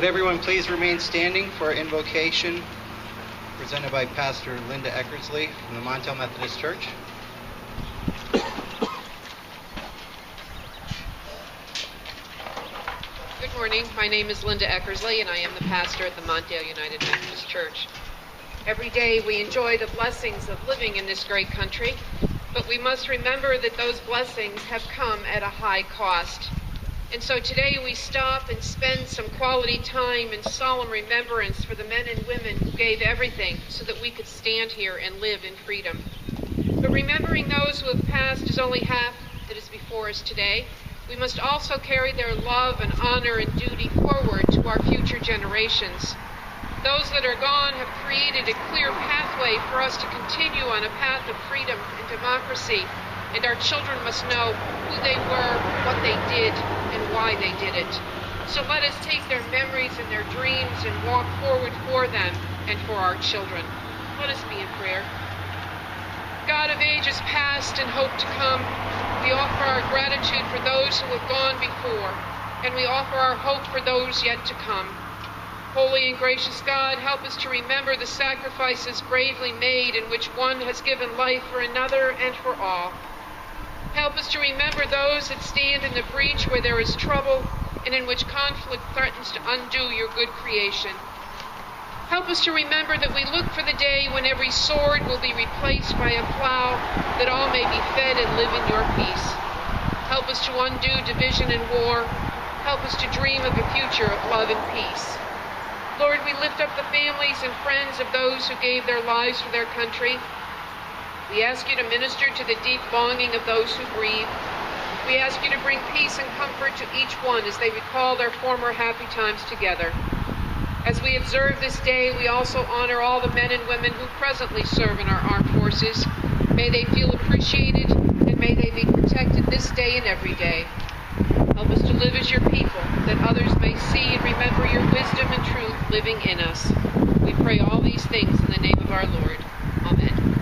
Would everyone please remain standing for our invocation presented by Pastor Linda Eckersley from the Montel Methodist Church. Good morning. My name is Linda Eckersley, and I am the pastor at the Montel United Methodist Church. Every day we enjoy the blessings of living in this great country, but we must remember that those blessings have come at a high cost. And so today we stop and spend some quality time in solemn remembrance for the men and women who gave everything so that we could stand here and live in freedom. But remembering those who have passed is only half that is before us today. We must also carry their love and honor and duty forward to our future generations. Those that are gone have created a clear pathway for us to continue on a path of freedom and democracy, and our children must know who they were, what they did, and why they did it. So let us take their memories and their dreams and walk forward for them and for our children. Let us be in prayer. God of ages past and hope to come, we offer our gratitude for those who have gone before, and we offer our hope for those yet to come. Holy and gracious God, help us to remember the sacrifices bravely made in which one has given life for another and for all. Help us to remember those that stand in the breach where there is trouble and in which conflict threatens to undo your good creation. Help us to remember that we look for the day when every sword will be replaced by a plow, that all may be fed and live in your peace. Help us to undo division and war. Help us to dream of a future of love and peace. Lord, we lift up the families and friends of those who gave their lives for their country. We ask you to minister to the deep longing of those who grieve. We ask you to bring peace and comfort to each one as they recall their former happy times together. As we observe this day, we also honor all the men and women who presently serve in our armed forces. May they feel appreciated, and may they be protected this day and every day. Help us to live as your people, that others may see and remember your wisdom and truth living in us. We pray all these things in the name of our Lord. Amen.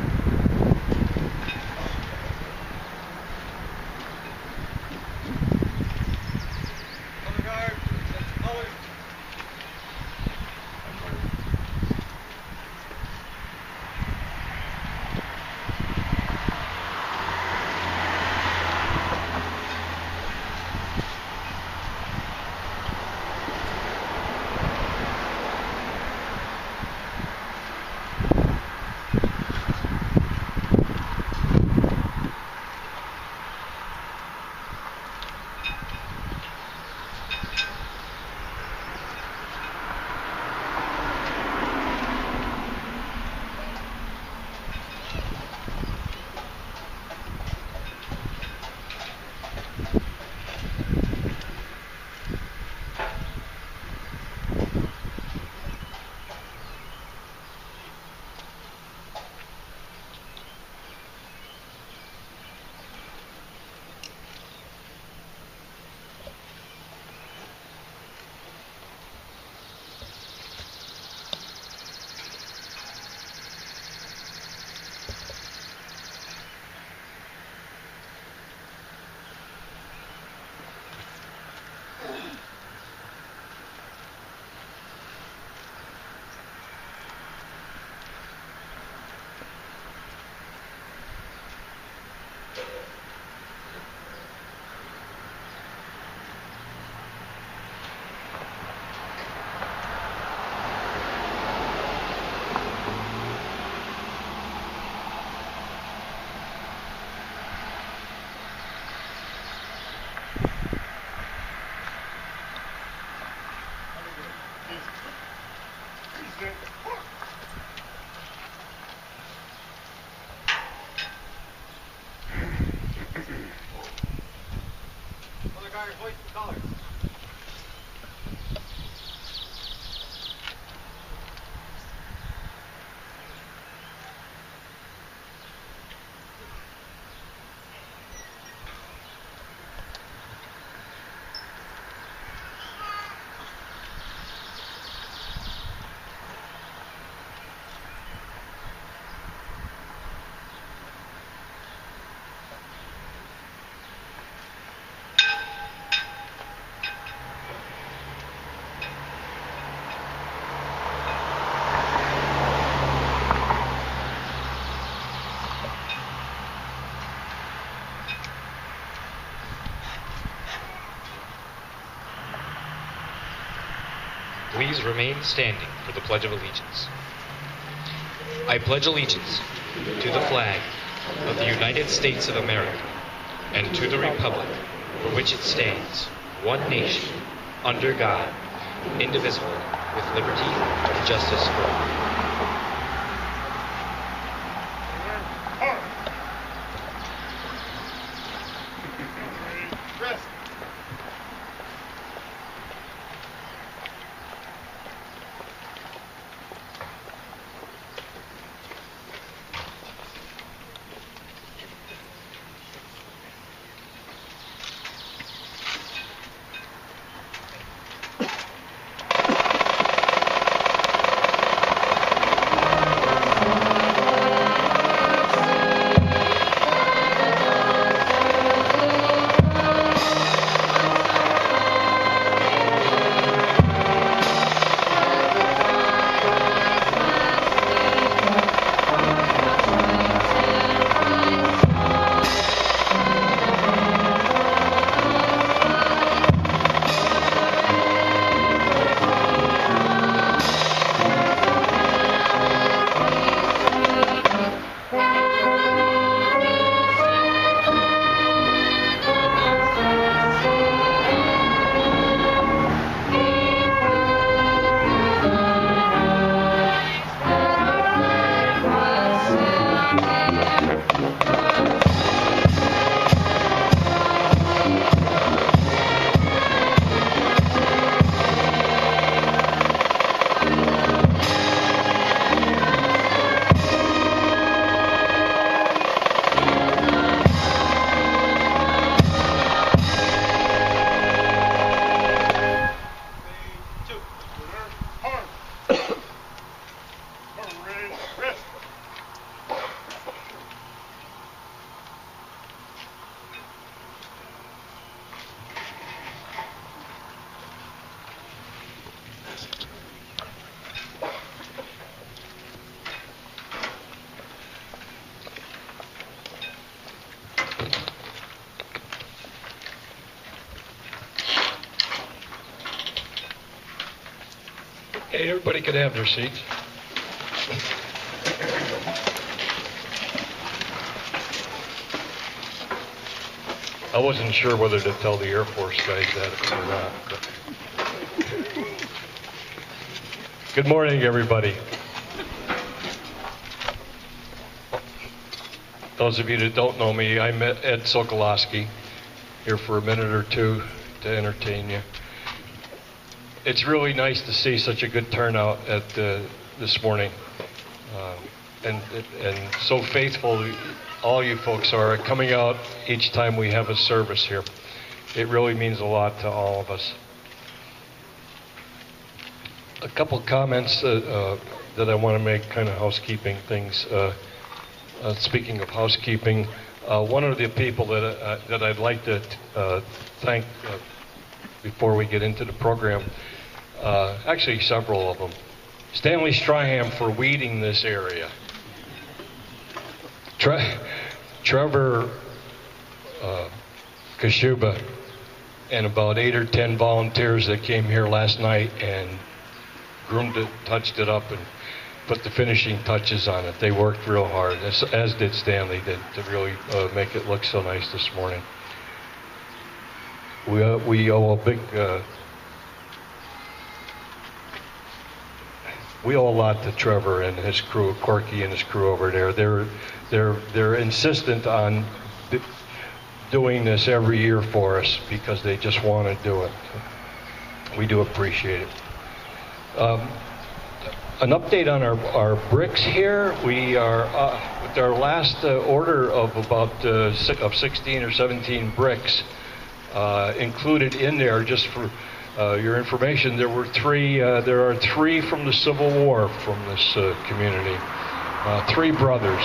Please remain standing for the Pledge of Allegiance. I pledge allegiance to the flag of the United States of America and to the republic for which it stands, one nation, under God, indivisible, with liberty and justice for all. Hey, everybody could have their seats. I wasn't sure whether to tell the Air Force guys that or not. But. Good morning, everybody. Those of you that don't know me, I'm Ed Sokolowski, here for a minute or two to entertain you. It's really nice to see such a good turnout at this morning, and so faithful all you folks are coming out each time we have a service here. It really means a lot to all of us. A couple comments that I want to make, kind of housekeeping things. Speaking of housekeeping, one of the people that I'd like to thank before we get into the program, actually several of them. Stanley Straham for weeding this area. Trevor Kashuba and about 8 or 10 volunteers that came here last night and groomed it, touched it up, and put the finishing touches on it. They worked real hard, as did Stanley, to really make it look so nice this morning. We owe a big we owe a lot to Trevor and his crew, Corky and his crew over there. They're insistent on doing this every year for us because they just want to do it. We do appreciate it. An update on our bricks here. We are with our last order of about of 16 or 17 bricks included in there. Just for your information, there are three from the Civil War from this community. Three brothers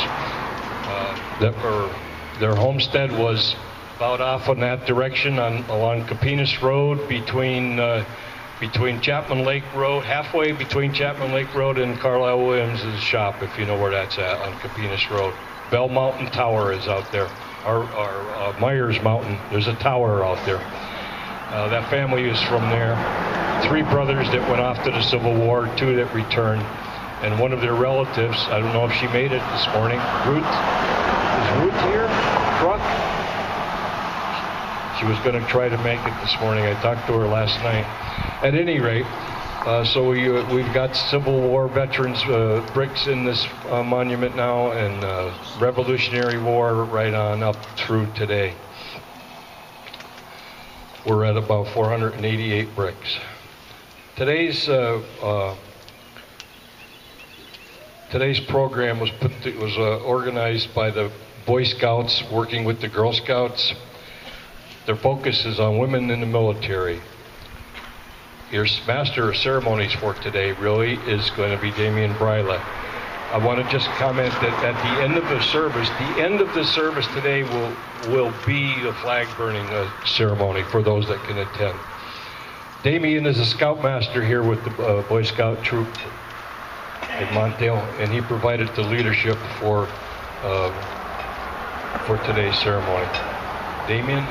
their homestead was about off on that direction along Capinas Road between Chapman Lake Road, halfway between Chapman Lake Road and Carlisle Williams' shop, if you know where that's at, on Capinas Road. Bell Mountain Tower is out there. Our Myers Mountain, there's a tower out there. That family is from there. Three brothers that went off to the Civil War, two that returned, and one of their relatives, I don't know if she made it this morning. Ruth, is Ruth here? Truck? She was going to try to make it this morning. I talked to her last night. At any rate, so we've got Civil War veterans bricks in this monument now, and Revolutionary War right on up through today. We're at about 488 bricks. Today's program was organized by the Boy Scouts working with the Girl Scouts. Their focus is on women in the military. Your master of ceremonies for today really is going to be Damian Bryla. I want to just comment that at the end of the service today will be the flag burning ceremony for those that can attend. Damian is a scoutmaster here with the Boy Scout troop at Montail, and he provided the leadership for today's ceremony. Damian?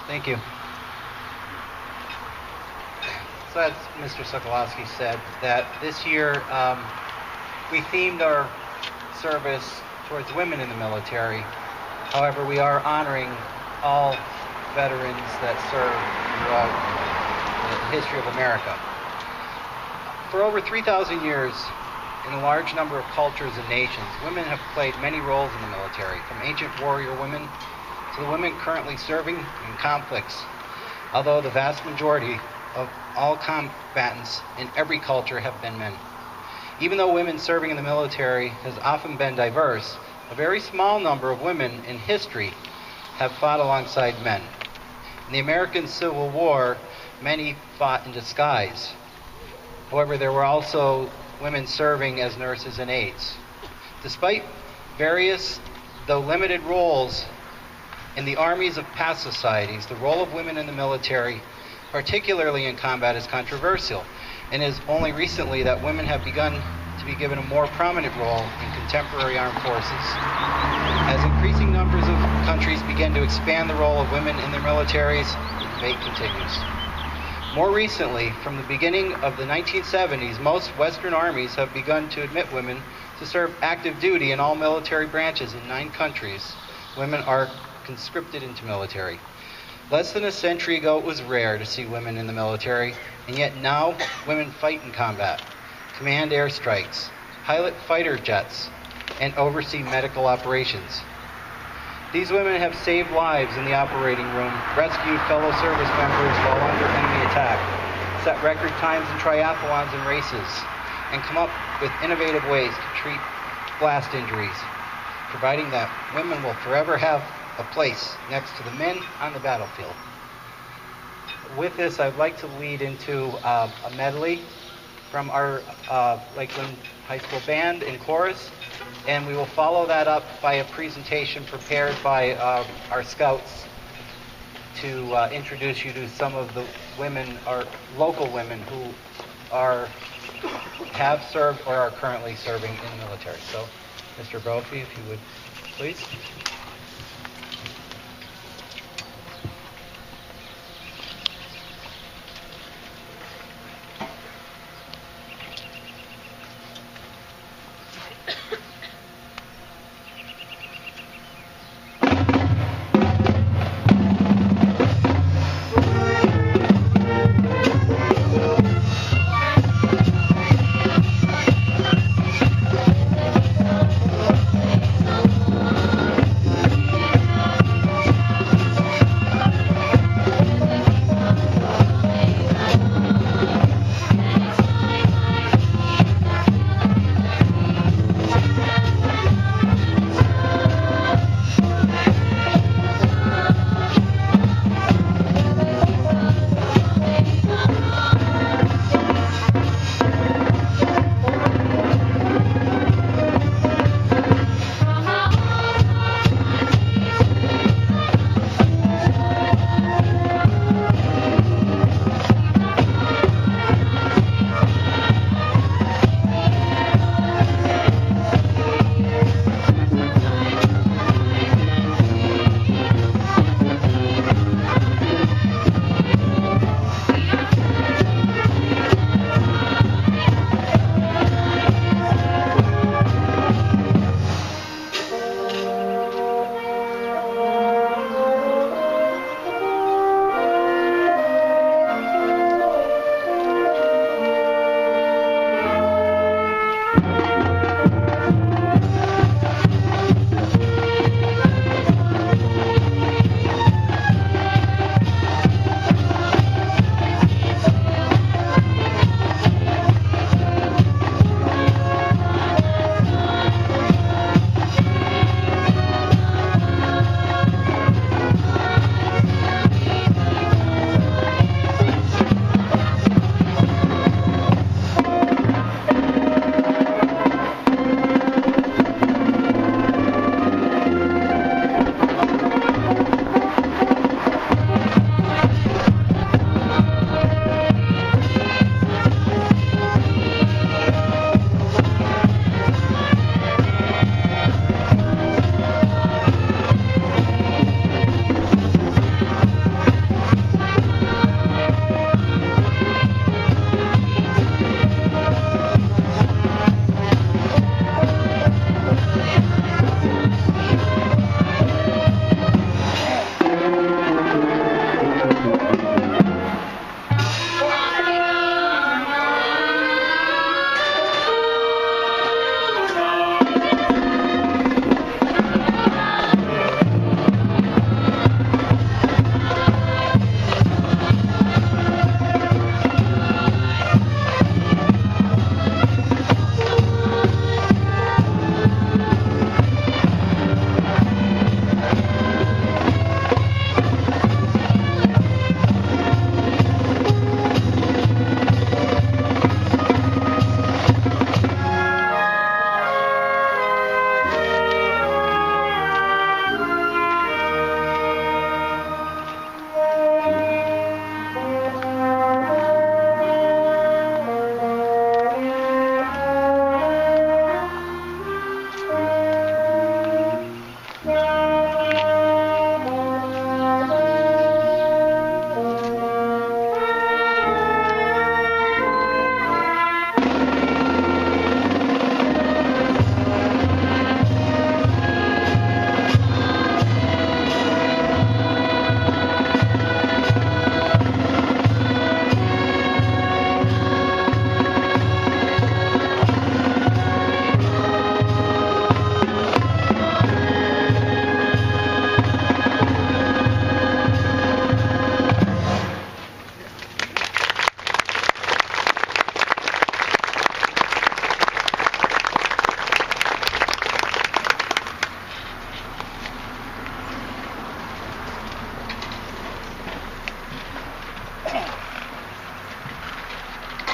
Thank you. So as Mr. Sokolowski said, that this year we themed our service towards women in the military. However, we are honoring all veterans that serve throughout the history of America. For over 3,000 years, in a large number of cultures and nations, women have played many roles in the military, from ancient warrior women to the women currently serving in conflicts, although the vast majority of all combatants in every culture have been men. Even though women serving in the military has often been diverse, a very small number of women in history have fought alongside men. In the American Civil War, many fought in disguise. However, there were also women serving as nurses and aides. Despite various, though limited, roles in the armies of past societies, the role of women in the military, particularly in combat, is controversial, and it is only recently that women have begun to be given a more prominent role in contemporary armed forces. As increasing numbers of countries begin to expand the role of women in their militaries, the debate continues. More recently, from the beginning of the 1970s, most Western armies have begun to admit women to serve active duty in all military branches in 9 countries. Women are conscripted into military. Less than a century ago, it was rare to see women in the military, and yet now women fight in combat, command airstrikes, pilot fighter jets, and oversee medical operations. These women have saved lives in the operating room, rescued fellow service members while under enemy attack, set record times in triathlons and races, and come up with innovative ways to treat blast injuries, providing that women will forever have a place next to the men on the battlefield. With this, I'd like to lead into a medley from our Lakeland High School band and chorus, and we will follow that up by a presentation prepared by our scouts to introduce you to some of the women, our local women who have served or are currently serving in the military. So, Mr. Brophy, if you would, please.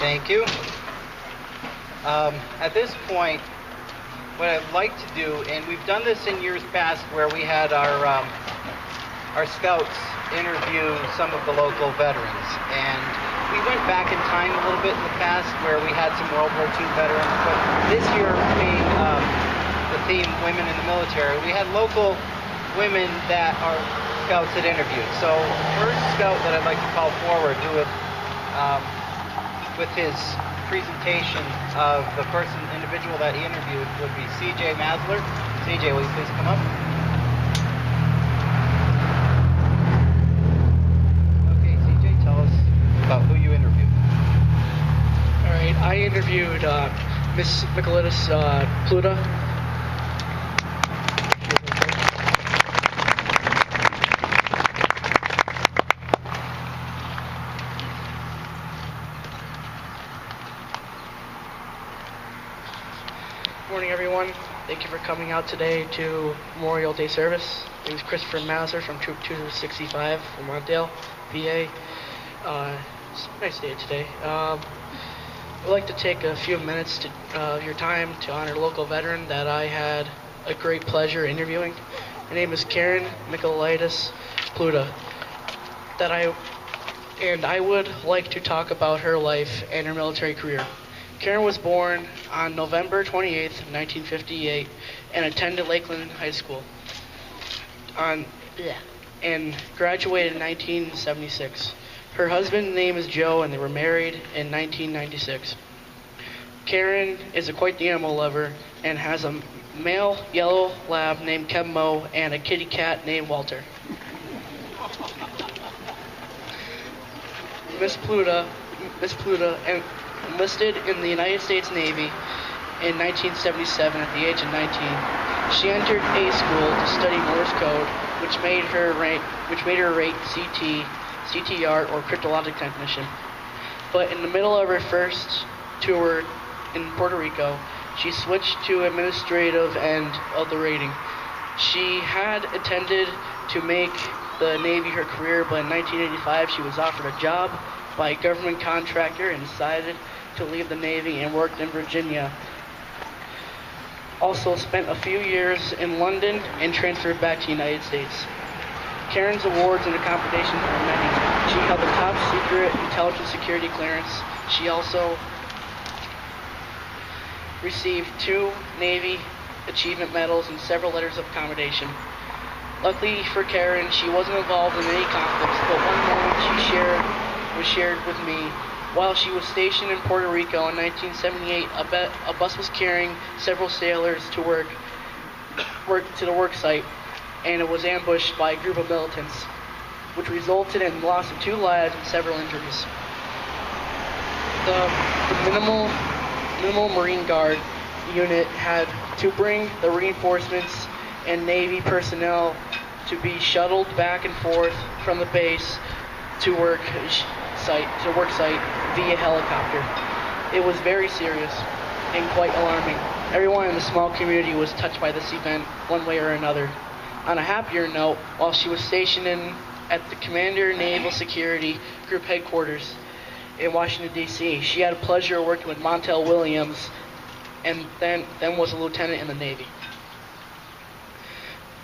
Thank you. At this point, what I'd like to do, and we've done this in years past where we had our scouts interview some of the local veterans. And we went back in time a little bit in the past where we had some World War II veterans. But this year being the theme Women in the Military, we had local women that our scouts had interviewed. So first scout that I'd like to call forward with his presentation of the individual that he interviewed would be C.J. Masler. C.J., will you please come up? Okay, C.J., tell us about who you interviewed. All right, I interviewed Miss Michaelitis Pluta. Good morning, everyone. Thank you for coming out today to Memorial Day service. My name is Christopher Masler from Troop 265 from Montvale, VA. It's a nice day today. I'd like to take a few minutes of your time to honor a local veteran that I had a great pleasure interviewing. Her name is Karen Michaelitis Pluta. I would like to talk about her life and her military career. Karen was born on November 28th, 1958, and attended Lakeland High School. And graduated in 1976. Her husband's name is Joe, and they were married in 1996. Karen is quite the animal lover and has a male yellow lab named Kemmo and a kitty cat named Walter. Miss Pluta enlisted in the United States Navy in 1977 at the age of 19. She entered A school to study Morse code, which made her rate CTR or cryptologic technician. But in the middle of her first tour in Puerto Rico, she switched to administrative end of the rating. She had intended to make the Navy her career, but in 1985 she was offered a job by a government contractor and decided to leave the Navy and worked in Virginia. Also spent a few years in London and transferred back to the United States. Karen's awards and accommodations were many. She held the top secret intelligence security clearance. She also received 2 Navy achievement medals and several letters of commendation. Luckily for Karen, she wasn't involved in any conflicts, but one moment was shared with me. While she was stationed in Puerto Rico in 1978, a bus was carrying several sailors to the work site, and it was ambushed by a group of militants, which resulted in the loss of 2 lives and several injuries. The minimal Marine Guard unit had to bring the reinforcements and Navy personnel to be shuttled back and forth from the base to work site via helicopter. It was very serious and quite alarming. Everyone in the small community was touched by this event one way or another. On a happier note, while she was stationed at the Commander Naval Security Group headquarters in Washington, D.C., she had a pleasure of working with Montel Williams, and then was a lieutenant in the Navy.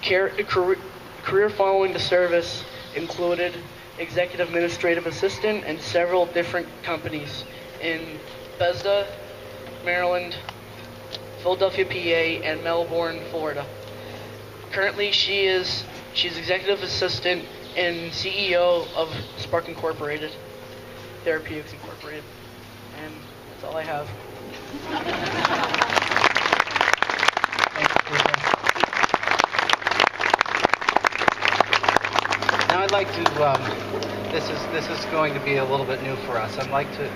Career following the service included executive administrative assistant in several different companies in Bethesda, Maryland, Philadelphia, PA, and Melbourne, Florida. Currently, she's executive assistant and CEO of Spark Incorporated, Therapeutics Incorporated, and that's all I have. Now I'd like to, this is going to be a little bit new for us. I'd like to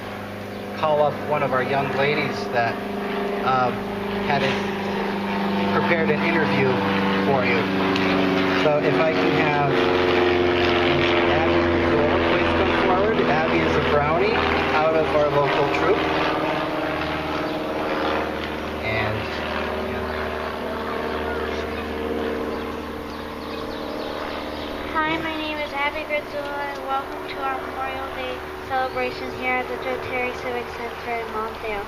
call up one of our young ladies that had prepared an interview for you. So if I can have Abby Door, please come forward. Abby is a Brownie out of our local troop. And Hi, my name is Abby Gridzola, and welcome to our Memorial Day celebration here at the Joe Terry Civic Center in Montvale.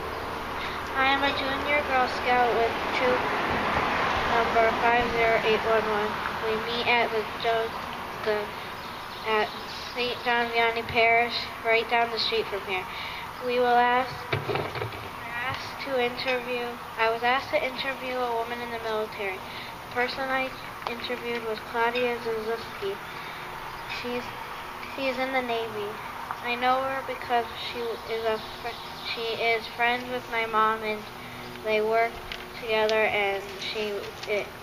I am a junior Girl Scout with troop number 50811. We meet at at St. John Vianney Parish, right down the street from here. I was asked to interview a woman in the military. The person I interviewed was Claudia Zazuski. She is in the Navy. I know her because she is friends with my mom, and they work together, and she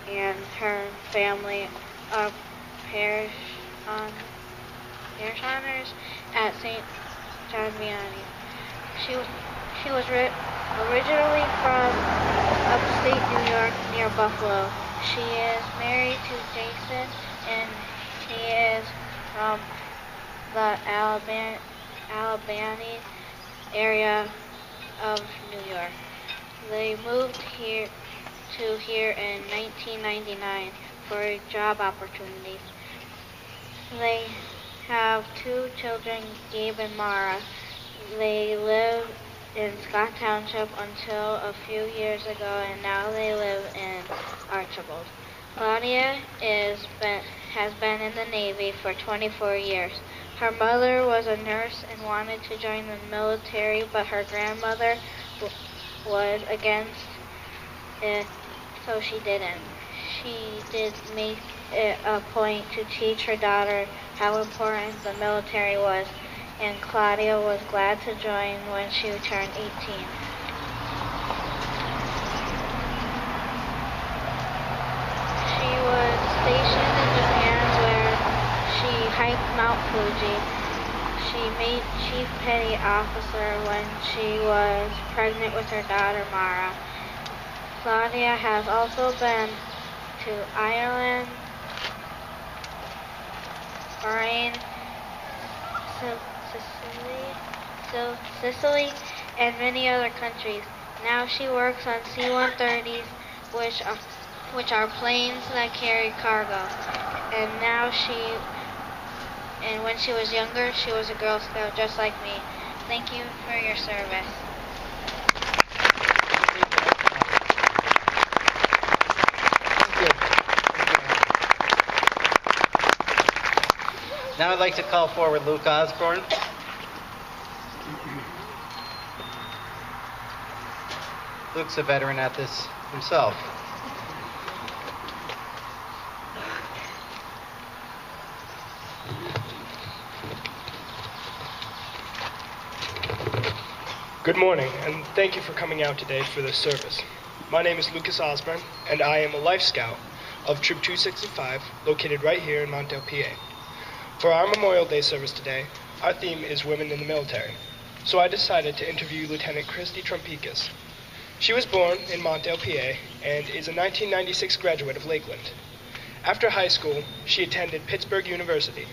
and her family are parish honors at St. John Vianney. She was originally from upstate New York near Buffalo. She is married to Jason, and he is from the Albany area of New York. They moved here in 1999 for job opportunities. They have 2 children, Gabe and Mara. They lived in Scott Township until a few years ago, and now they live in Archibald. Claudia has been in the Navy for 24 years. Her mother was a nurse and wanted to join the military, but her grandmother was against it, so she didn't. She did make it a point to teach her daughter how important the military was, and Claudia was glad to join when she turned 18. She was stationed in Japan where she hiked Mount Fuji. She made Chief Petty Officer when she was pregnant with her daughter Mara. Claudia has also been to Ireland, Bahrain, Sicily, and many other countries. Now she works on C-130s, which are planes that carry cargo. And when she was younger, she was a Girl Scout just like me. Thank you for your service. Now I'd like to call forward Luke Osborne. Luke's a veteran at this himself. Good morning, and thank you for coming out today for this service. My name is Lucas Osborne, and I am a Life Scout of Troop 265, located right here in Montvale, PA. For our Memorial Day service today, our theme is women in the military, so I decided to interview Lieutenant Christy Trumpikis. She was born in Montvale, PA, and is a 1996 graduate of Lakeland. After high school, she attended Pittsburgh University,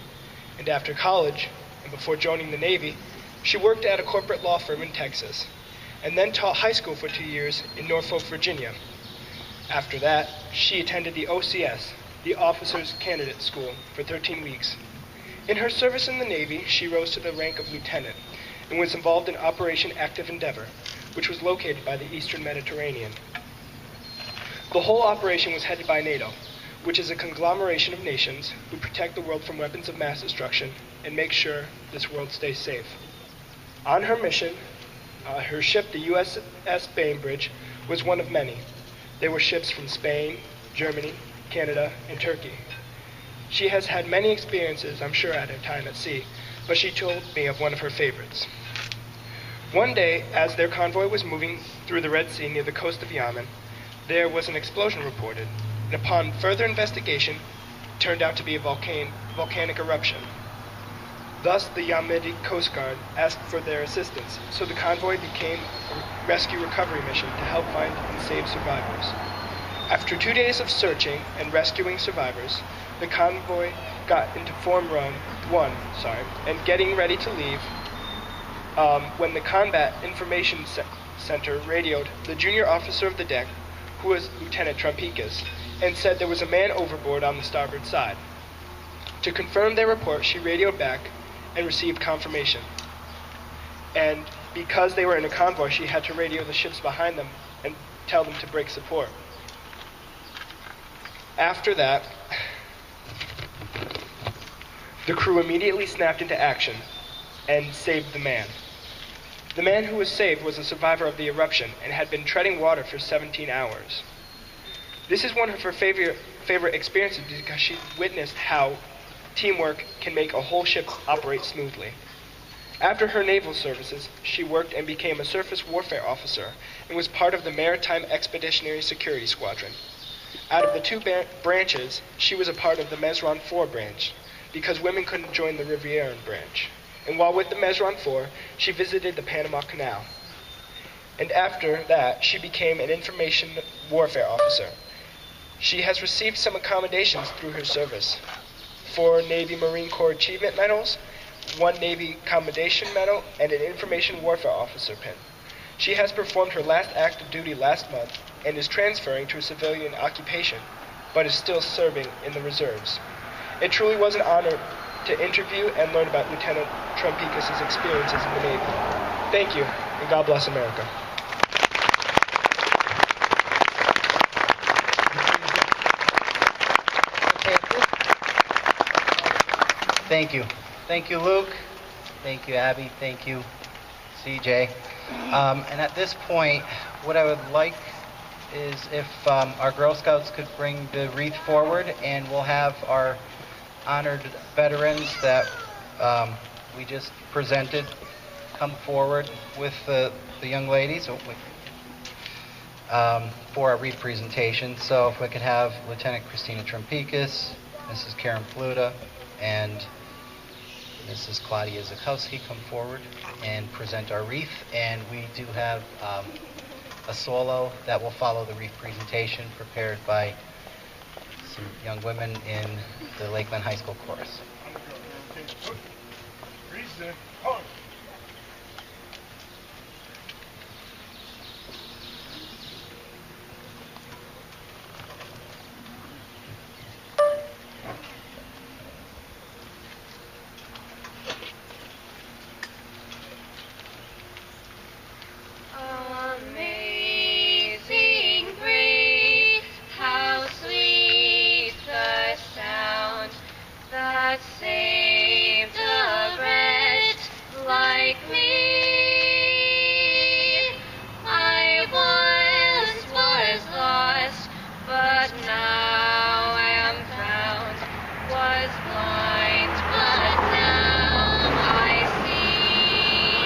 and after college, and before joining the Navy, she worked at a corporate law firm in Texas, and then taught high school for 2 years in Norfolk, Virginia. After that, she attended the OCS, the Officers Candidate School, for 13 weeks. In her service in the Navy, she rose to the rank of lieutenant and was involved in Operation Active Endeavor, which was located by the Eastern Mediterranean. The whole operation was headed by NATO, which is a conglomeration of nations who protect the world from weapons of mass destruction and make sure this world stays safe. On her mission, her ship, the USS Bainbridge, was one of many. There were ships from Spain, Germany, Canada, and Turkey. She has had many experiences, I'm sure, at her time at sea, but she told me of one of her favorites. One day, as their convoy was moving through the Red Sea near the coast of Yemen, there was an explosion reported, and upon further investigation, it turned out to be a volcanic eruption. Thus, the Yemeni Coast Guard asked for their assistance, so the convoy became a rescue recovery mission to help find and save survivors. After 2 days of searching and rescuing survivors, the convoy got into Form 1, and getting ready to leave, when the Combat Information Center radioed the junior officer of the deck, who was Lieutenant Trumpikis, and said there was a man overboard on the starboard side. To confirm their report, she radioed back and received confirmation. And because they were in a convoy, she had to radio the ships behind them and tell them to break support. After that, the crew immediately snapped into action and saved the man. The man who was saved was a survivor of the eruption and had been treading water for 17 hours. This is one of her favorite experiences because she witnessed how teamwork can make a whole ship operate smoothly. After her naval services, she worked and became a surface warfare officer and was part of the Maritime Expeditionary Security Squadron. Out of the two branches, she was a part of the Mesron 4 branch because women couldn't join the Rivieran branch. And while with the Mesron 4, she visited the Panama Canal. And after that, she became an information warfare officer. She has received some accommodations through her service. 4 Navy Marine Corps Achievement Medals, 1 Navy Commendation Medal, and an Information Warfare Officer pin. She has performed her last act of duty last month and is transferring to a civilian occupation, but is still serving in the reserves. It truly was an honor to interview and learn about Lieutenant Trumpikis' experiences in the Navy. Thank you, and God bless America. Thank you. Thank you, Luke. Thank you, Abby. Thank you, CJ. And at this point, what I would like is if our Girl Scouts could bring the wreath forward, and we'll have our honored veterans that we just presented come forward with the young ladies for our wreath presentation. So if we could have Lieutenant Christina Trumpikis, Mrs. Karen Pluta, and Mrs. Claudia Zukowski come forward and present our wreath. And we do have a solo that will follow the wreath presentation prepared by some young women in the Lakeland High School chorus. Amazing grace, how sweet the sound that saved a wretch like me. I once was lost, but now am found. Was blind, but now I see.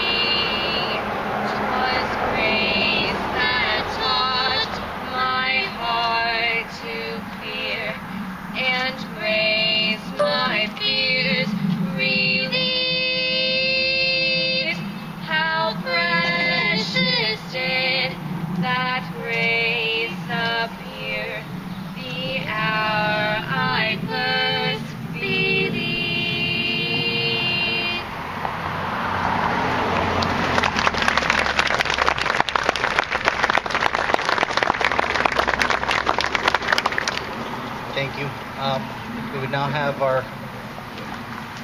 'Twas grace that taught my heart to fear, and grace my fears relieved. How precious did that grace appear, the hour I first believed. Thank you. We would now have our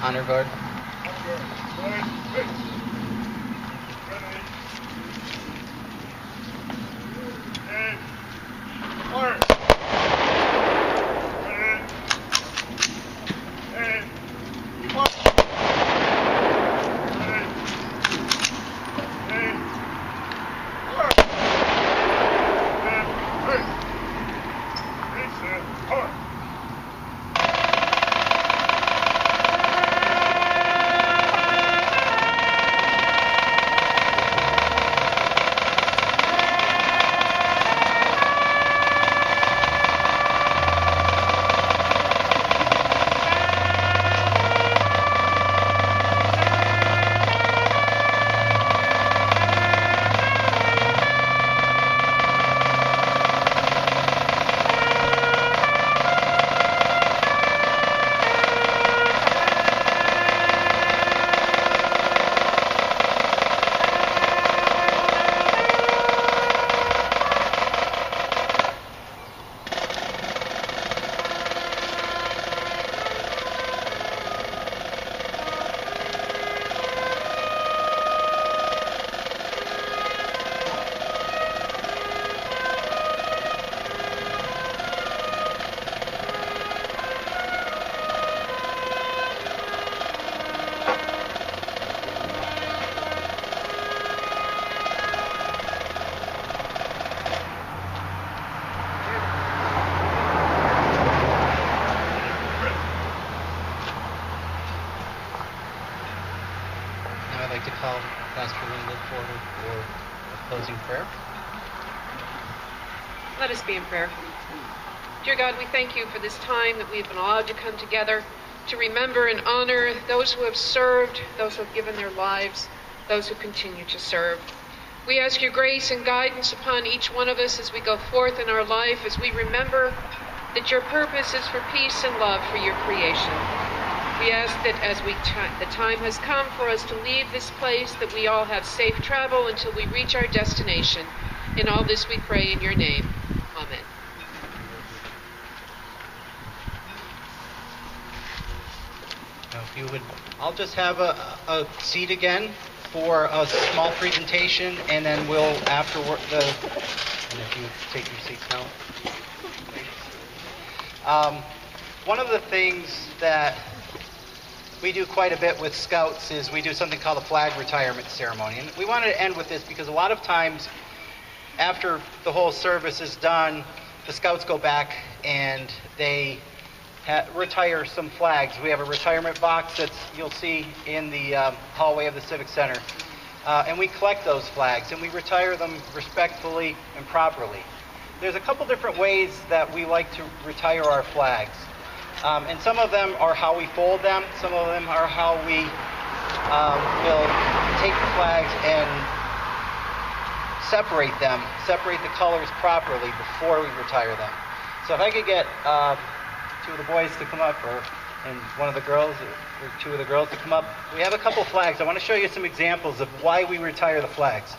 honor guard. like to call Pastor Linda forward for a closing prayer. Let us be in prayer. Dear God, we thank you for this time that we've been allowed to come together to remember and honor those who have served, those who have given their lives, those who continue to serve. We ask your grace and guidance upon each one of us as we go forth in our life, as we remember that your purpose is for peace and love for your creation. We ask that as the time has come for us to leave this place, that we all have safe travel until we reach our destination. In all this we pray in your name. Amen. Now, if you would, I'll just have a seat again for a small presentation, and then we'll afterward and if you take your seats now. One of the things that we do quite a bit with Scouts is we do something called a flag retirement ceremony. And we wanted to end with this because a lot of times after the whole service is done, the Scouts go back and they retire some flags. We have a retirement box that you'll see in the hallway of the Civic Center. And we collect those flags and we retire them respectfully and properly. There's a couple different ways that we like to retire our flags. And some of them are how we fold them. Some of them are how we will take the flags and separate the colors properly before we retire them. So if I could get two of the boys to come up, and one of the girls, or two of the girls to come up. We have a couple flags. I want to show you some examples of why we retire the flags.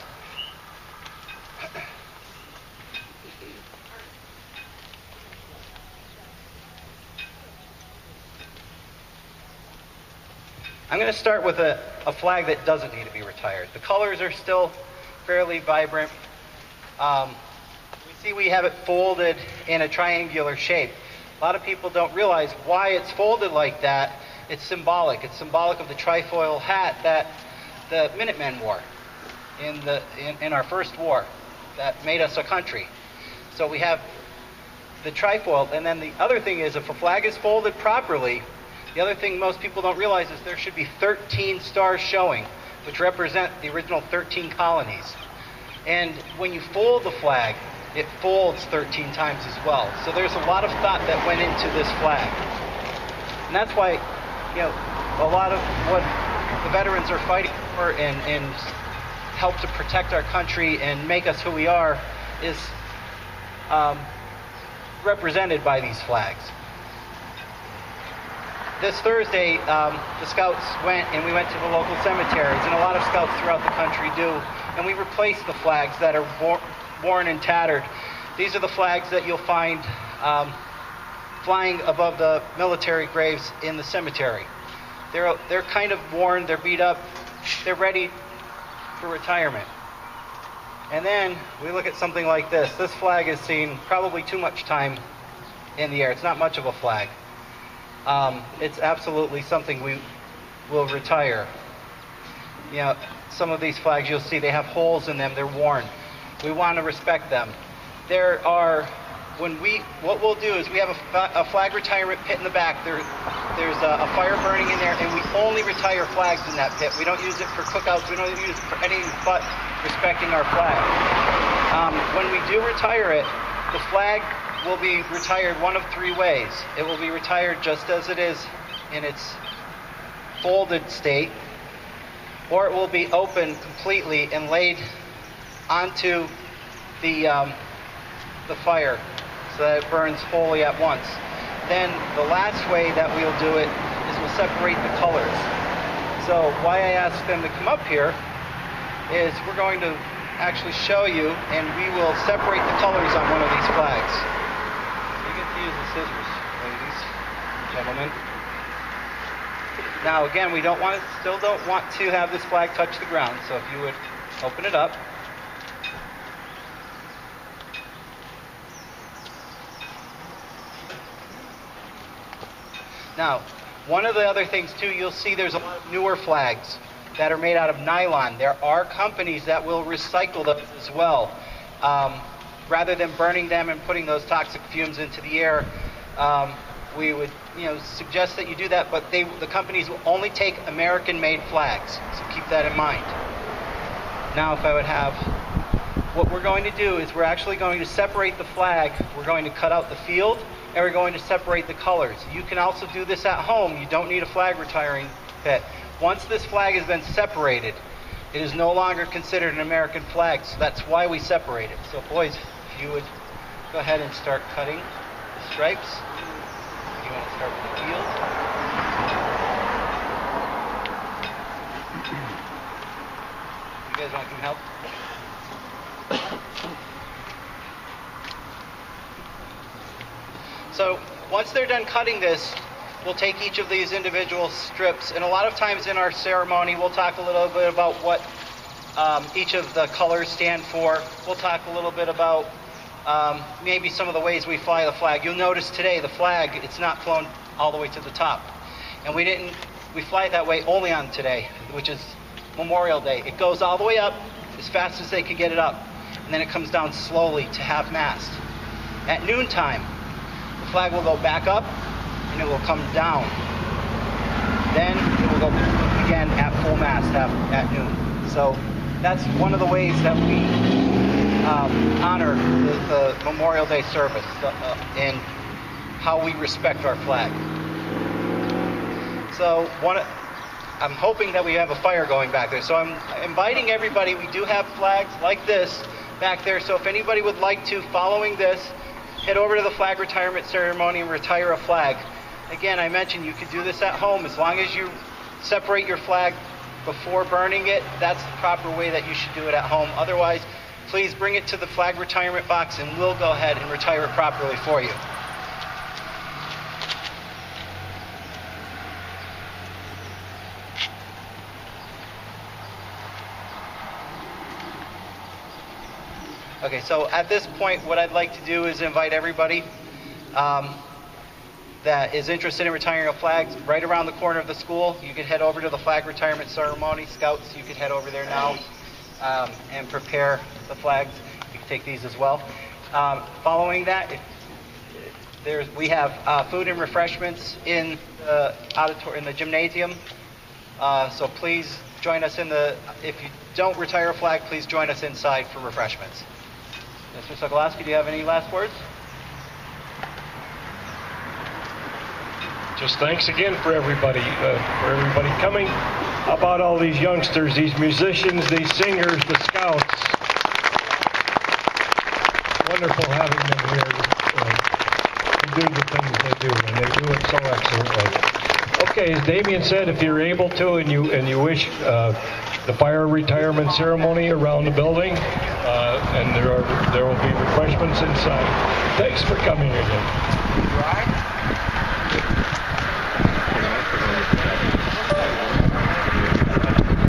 I'm going to start with a flag that doesn't need to be retired. The colors are still fairly vibrant. We see we have it folded in a triangular shape. A lot of people don't realize why it's folded like that. It's symbolic. It's symbolic of the trifoil hat that the Minutemen wore in our first war that made us a country. So we have the trifoil. And then the other thing is, if a flag is folded properly, the other thing most people don't realize is there should be 13 stars showing, which represent the original 13 colonies. And when you fold the flag, it folds 13 times as well. So there's a lot of thought that went into this flag. And that's why, a lot of what the veterans are fighting for and help to protect our country and make us who we are is represented by these flags. This Thursday, the Scouts went and we went to the local cemeteries, and a lot of Scouts throughout the country do, and we replaced the flags that are worn and tattered. These are the flags that you'll find flying above the military graves in the cemetery. They're kind of worn, they're beat up, they're ready for retirement. And then we look at something like this. This flag has seen probably too much time in the air. It's not much of a flag. It's absolutely something we will retire. Some of these flags you'll see they have holes in them, they're worn. We want to respect them. What we'll do is we have a flag retirement pit in the back. There's a fire burning in there, and we only retire flags in that pit. We don't use it for cookouts. We don't use it for anything but respecting our flag. When we do retire it, the flag will be retired one of three ways. It will be retired just as it is in its folded state, or it will be opened completely and laid onto the fire so that it burns wholly at once. Then the last way that we'll do it is we'll separate the colors. So why I asked them to come up here is we're going to actually show you, and we will separate the colors on one of these flags. You get to use the scissors, ladies, gentlemen. Now again, we still don't want to have this flag touch the ground, so if you would open it up. Now, one of the other things too, you'll see there's a lot of newer flags that are made out of nylon. There are companies that will recycle those as well. Rather than burning them and putting those toxic fumes into the air, we would, suggest that you do that, but the companies will only take American-made flags, so keep that in mind. Now, if I would have, what we're going to do is we're actually going to separate the flag. We're going to cut out the field, and we're going to separate the colors. You can also do this at home. You don't need a flag retiring pit. Once this flag has been separated, it is no longer considered an American flag, so that's why we separate it. So boys, if you would go ahead and start cutting the stripes. You want to start with the field. You guys want to come help? So once they're done cutting this, we'll take each of these individual strips, and a lot of times in our ceremony, we'll talk a little bit about what each of the colors stand for. We'll talk a little bit about maybe some of the ways we fly the flag. You'll notice today the flag, it's not flown all the way to the top. And we fly it that way only on today, which is Memorial Day. It goes all the way up as fast as they can get it up, and then it comes down slowly to half-mast. At noontime, the flag will go back up, and it will come down. Then it will go again at full mast at noon. So that's one of the ways that we honor the Memorial Day service and how we respect our flag. So I'm hoping that we have a fire going back there. So I'm inviting everybody. We do have flags like this back there. So if anybody would like to, following this, head over to the flag retirement ceremony and retire a flag. Again, I mentioned you could do this at home as long as you separate your flag before burning it. That's the proper way that you should do it at home. Otherwise, please bring it to the flag retirement box and we'll go ahead and retire it properly for you. Okay, so at this point, what I'd like to do is invite everybody that is interested in retiring a flag right around the corner of the school. You can head over to the flag retirement ceremony. Scouts, you can head over there now and prepare the flags. You can take these as well. Following that, we have food and refreshments in the gymnasium. So please join us if you don't retire a flag, please join us inside for refreshments. Mr. Sokolowski, do you have any last words? Just thanks again for everybody coming. How about all these youngsters, these musicians, these singers, the scouts? Wonderful having them here to do the things they do, and they do it so excellently. Okay, as Damien said, if you're able to and you wish, the fire retirement ceremony around the building, and there will be refreshments inside. Thanks for coming again.